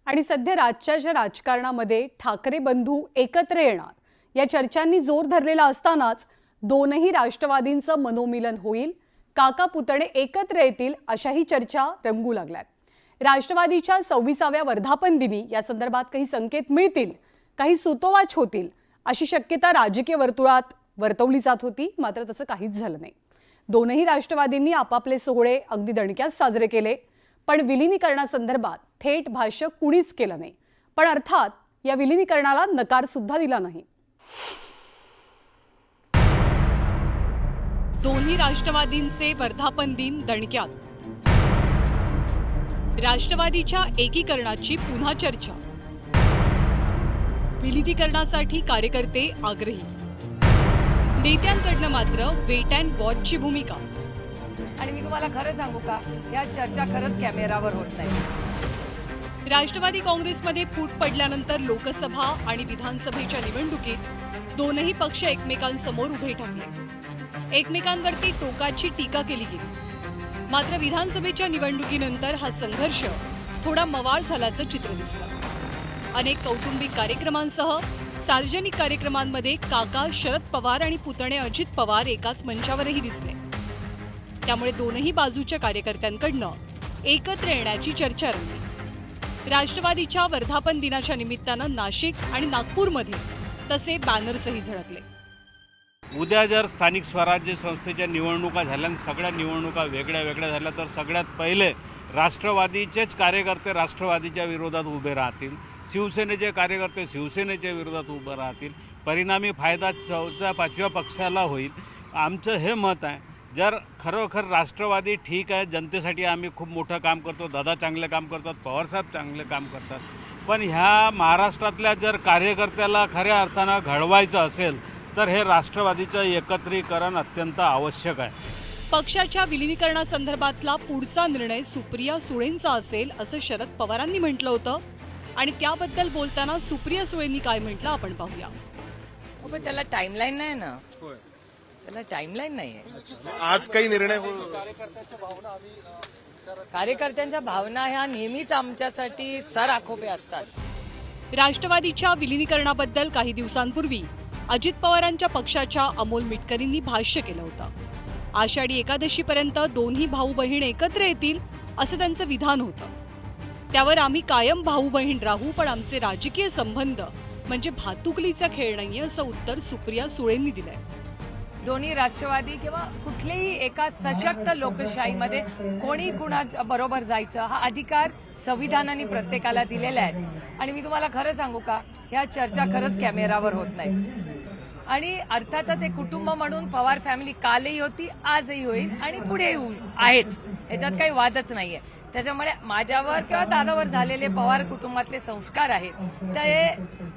आणि सध्या राज्याच्या राजकारणामध्ये ठाकरे बंधू एकत्र येणार या चर्चांनी जोर धरलेला असतानाच दोनही राष्ट्रवादींचं मनोमिलन होईल, काका पुतणे एकत्र येतील अशाही चर्चा रंगू लागल्यात। राष्ट्रवादीच्या 26व्या वर्धापन दिनी या संदर्भात काही संकेत मिळतील, काही सुतोवाच होतील अशी शक्यता राजकीय वर्तुळात वर्तवली जात होती, मात्र तसं काहीच झालं नाही। दोनही राष्ट्रवादींनी आपापले सोहळे अगदी दणक्यात साजरे केले, पण विलीनीकरणासंदर्भात थेट भाष्य कुणीच केलं नाही। पण अर्थात या विलीनीकरणाला नकार सुद्धा दिला नाही। दोन्ही राष्ट्रवादींचे वर्धापन दिन दणक्यात। राष्ट्रवादीच्या एकीकरणाची पुन्हा चर्चा। विलीनीकरणासाठी कार्यकर्ते आग्रही, नेत्यांकडनं मात्र वेट अँड वॉचची भूमिका। आणि मी तुम्हाला खरं सांगू का, या चर्चा खरंच कॅमेरावर होत नाही। राष्ट्रवादी काँग्रेसमध्ये फूट पडल्यानंतर लोकसभा आणि विधानसभेच्या निवडणुकीत दोनही पक्ष एकमेकांसमोर उभे ठाकले, एकमेकांवरती टोकाची टीका केली गेली। मात्र विधानसभेच्या निवडणुकीनंतर हा संघर्ष थोडा मवाळ झाल्याचं चित्र दिसलं। अनेक कौटुंबिक कार्यक्रमांसह सार्वजनिक कार्यक्रमांमध्ये काका शरद पवार आणि पुतणे अजित पवार एकाच मंचावरही दिसले। त्यामुळे दोनही बाजूच्या कार्यकर्त्यांकडनं एकत्र येण्याची चर्चा रंगली। राष्ट्रवादीच्या वर्धापन दिनाच्या निमित्तानं नाशिक आणि नागपूरमध्ये तसे बॅनर्सही झळकले। उद्या जर स्थानिक स्वराज्य संस्थेच्या निवडणुका झाल्या, सगळ्या निवडणुका वेगळ्या वेगळ्या झाल्या, तर सगळ्यात पहिले राष्ट्रवादीचेच कार्यकर्ते राष्ट्रवादीच्या विरोधात उभे राहतील, शिवसेनेचे कार्यकर्ते शिवसेनेच्या विरोधात उभे राहतील। परिणामी फायदा 4-5व्या पक्षाला होईल, आमचं हे मत आहे। जर खरोखर राष्ट्रवादी ठीक आहे, जनतेसाठी आम्ही खूप मोठं काम करतो, दादा चांगले काम करतात, पवारसाहेब चांगले काम करतात, पण ह्या महाराष्ट्रातल्या जर कार्यकर्त्याला खऱ्या अर्थानं घडवायचं असेल तर हे राष्ट्रवादीचं एकत्रीकरण अत्यंत आवश्यक आहे। पक्षाच्या विलीनीकरणासंदर्भातला पुढचा निर्णय सुप्रिया सुळेंचा असेल असं शरद पवारांनी म्हटलं होतं, आणि त्याबद्दल बोलताना सुप्रिया सुळेंनी काय म्हटलं आपण पाहूया। पण त्याला टाइमलाईन नाही ना, त्याला टाइमलाईन नाही आहे। आज काही निर्णय कार्यकर्त्यांच्या भावना ह्या नेहमीच आमच्यासाठी सराखोपे असतात। राष्ट्रवादीच्या विलीनीकरणाबद्दल काही दिवसांपूर्वी अजित पवारांच्या पक्षाच्या अमोल मिटकरींनी भाष्य केलं होतं। आषाढी एकादशीपर्यंत दोन्ही भाऊ बहीण एकत्र येतील असं त्यांचं विधान होतं। त्यावर आम्ही कायम भाऊ बहीण राहू, पण आमचे राजकीय संबंध म्हणजे भातुकलीचा खेळ नाही असं उत्तर सुप्रिया सुळेंनी दिलंय। दोन्ही राष्ट्रवादी किंवा कुठलेही एका सशक्त लोकशाहीमध्ये कोणी कुणा बरोबर जायचं हा अधिकार संविधानाने प्रत्येकाला दिलेला आहे। आणि मी तुम्हाला खरं सांगू का, ह्या चर्चा खरंच कॅमेरावर होत नाही। आणि अर्थातच एक कुटुंब म्हणून पवार फॅमिली कालही होती, आजही होईल आणि पुढेही आहेच, याच्यात काही वादच नाहीये। त्याच्यामुळे माझ्यावर किंवा दादावर झालेले पवार कुटुंबातले संस्कार आहेत,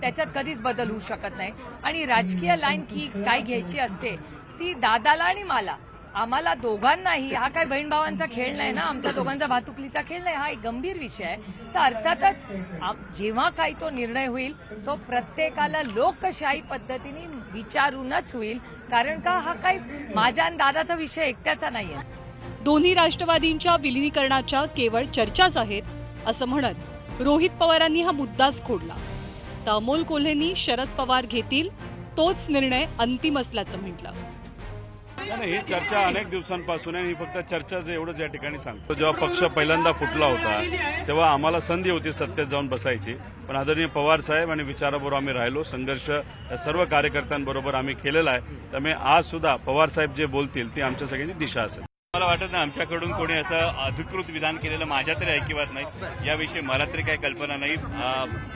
त्याच्यात कधीच बदल होऊ शकत नाही। आणि राजकीय लाईन की काय घ्यायची असते ती दादाला आणि मला, आम्हाला दोघांनाही, हा काय बहीण भावांचा खेळ नाही ना, आमचा दोघांचा भातुकलीचा खेळ नाही, हा एक गंभीर विषय आहे। तर अर्थातच जेव्हा काही तो निर्णय होईल तो प्रत्येकाला लोकशाही पद्धतीने विचारूनच होईल, कारण का हा काही माझा आणि दादाचा विषय एकट्याचा नाही आहे। दोन्ही राष्ट्रवादींच्या विलीनीकरणाच्या केवळ चर्चाच आहेत असं म्हणत रोहित पवारांनी हा मुद्दाच खोडला। तर अमोल कोल्हेंनी शरद पवार घेतील तोच निर्णय अंतिम असल्याचं म्हटलं। ही चर्चा अनेक दिवसांपासून आहे, ही फक्त चर्चाच एवढंच या ठिकाणी सांगतो। जेव्हा पक्ष पहिल्यांदा फुटला होता तेव्हा आम्हाला संधी होती सत्तेत जाऊन बसायची, पण आदरणीय पवार साहेब आणि विचाराबरोबर आम्ही राहिलो, संघर्ष सर्व कार्यकर्त्यांबरोबर आम्ही केलेला आहे। त्यामुळे आज सुद्धा पवार साहेब जे बोलतील ती आमच्या सगळ्यांची दिशा असेल। मला वाटत नाही आमच्याकडून कोणी असं अधिकृत विधान केलेलं माझ्या तरी ऐकिवात नाही, याविषयी मला तरी काही कल्पना नाही।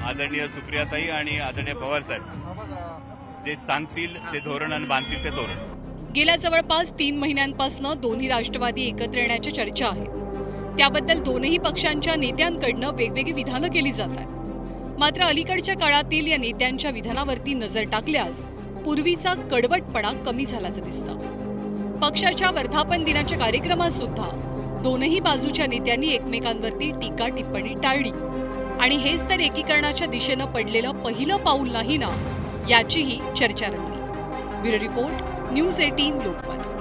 आदरणीय सुप्रियाताई आणि आदरणीय पवार साहेब जे सांगतील ते धोरण आणि बांधतील ते धोरण। गेल्या जवळपास 3 महिन्यांपासून दोन्ही राष्ट्रवादी एकत्र येण्याच्या चर्चा आहेत। त्याबद्दल दोनही पक्षांच्या नेत्यांकडनं वेगवेगळी विधानं केली जात आहेत। मात्र अलीकडच्या काळातील या नेत्यांच्या विधानावरती नजर टाकल्यास पूर्वीचा कडवटपणा कमी झाल्याचं दिसतं। पक्षाच्या वर्धापन दिनाच्या कार्यक्रमात सुद्धा दोनही बाजूच्या नेत्यांनी एकमेकांवरती टीका टिप्पणी टाळली, आणि हेच तर एकीकरणाच्या दिशेनं पडलेलं पहिलं पाऊल नाही ना, याचीही चर्चा रंगली। Bureau report, news 18 Lokmat.